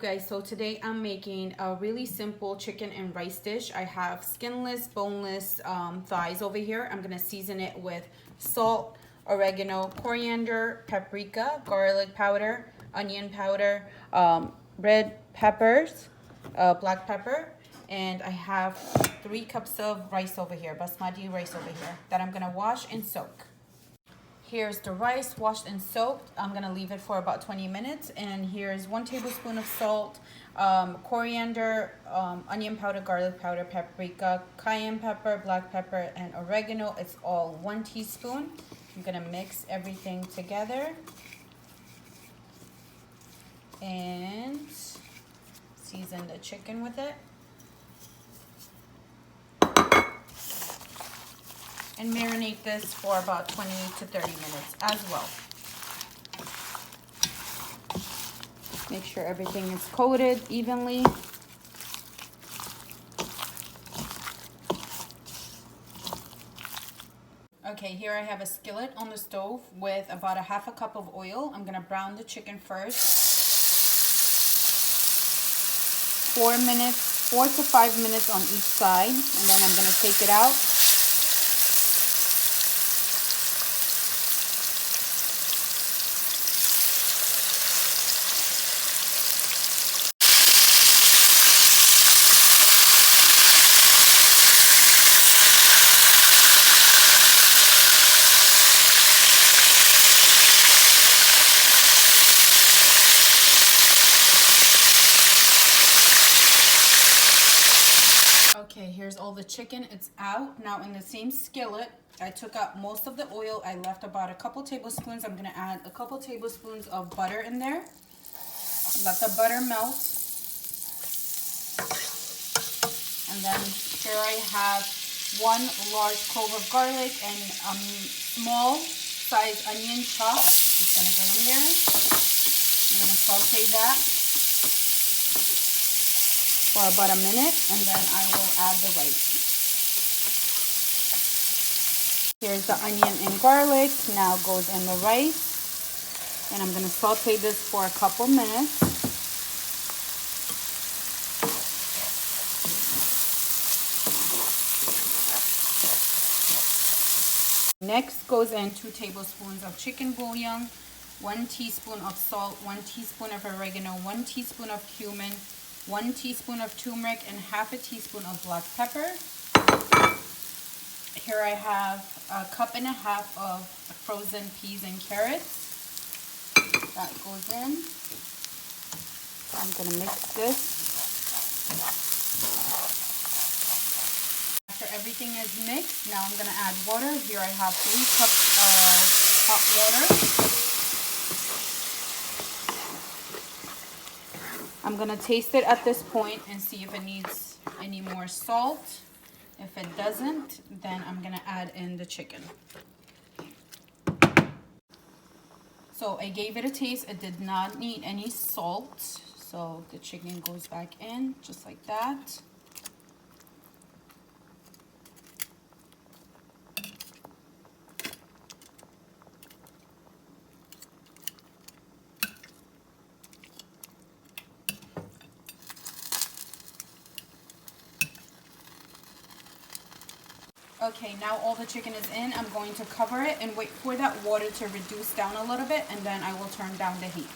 guys, so today I'm making a really simple chicken and rice dish. I have skinless, boneless thighs over here. I'm gonna season it with salt, oregano, coriander, paprika, garlic powder, onion powder, red peppers, black pepper, and I have 3 cups of rice over here, basmati rice over here, that I'm gonna wash and soak. Here's the rice washed and soaked. I'm gonna leave it for about 20 minutes. And here's 1 tablespoon of salt, coriander, onion powder, garlic powder, paprika, cayenne pepper, black pepper, and oregano. It's all 1 teaspoon. I'm gonna mix everything together and season the chicken with it. And marinate this for about 20 to 30 minutes as well. Make sure everything is coated evenly. Okay, here I have a skillet on the stove with about 1/2 cup of oil. I'm gonna brown the chicken first. 4 to 5 minutes on each side, and then I'm gonna take it out. Okay, here's all the chicken. It's out. Now in the same skillet, I took out most of the oil. I left about a couple tablespoons. I'm going to add a couple tablespoons of butter in there. Let the butter melt. And then here I have 1 large clove of garlic and small size onion chopped. It's going to go in there. I'm going to saute that for about a minute, and then I will add the rice. Here's the onion and garlic. Now goes in the rice, and I'm going to saute this for a couple minutes. Next goes in 2 tablespoons of chicken bouillon, 1 teaspoon of salt, 1 teaspoon of oregano, 1 teaspoon of cumin, 1 teaspoon of turmeric, and 1/2 teaspoon of black pepper. Here I have 1.5 cups of frozen peas and carrots. That goes in. I'm going to mix this. After everything is mixed, now I'm going to add water. Here I have 3 cups of hot water. I'm going to taste it at this point and see if it needs any more salt. If it doesn't, then I'm going to add in the chicken. So I gave it a taste. It did not need any salt. So the chicken goes back in just like that. Okay, now all the chicken is in. I'm going to cover it and wait for that water to reduce down a little bit, and then I will turn down the heat.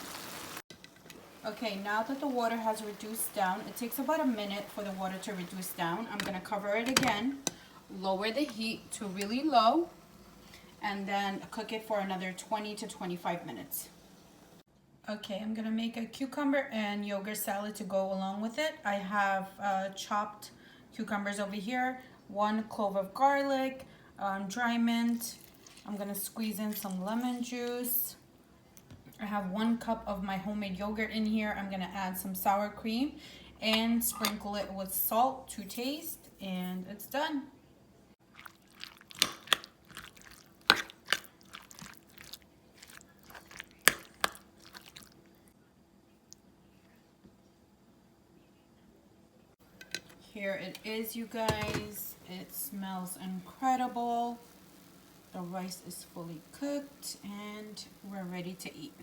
Okay, now that the water has reduced down, it takes about a minute for the water to reduce down. I'm going to cover it again, lower the heat to really low, and then cook it for another 20 to 25 minutes. Okay, I'm going to make a cucumber and yogurt salad to go along with it. I have chopped cucumbers over here, 1 clove of garlic, dry mint. I'm gonna squeeze in some lemon juice. I have 1 cup of my homemade yogurt in here. I'm gonna add some sour cream and sprinkle it with salt to taste, and it's done. Here it is, you guys. It smells incredible. The rice is fully cooked and we're ready to eat.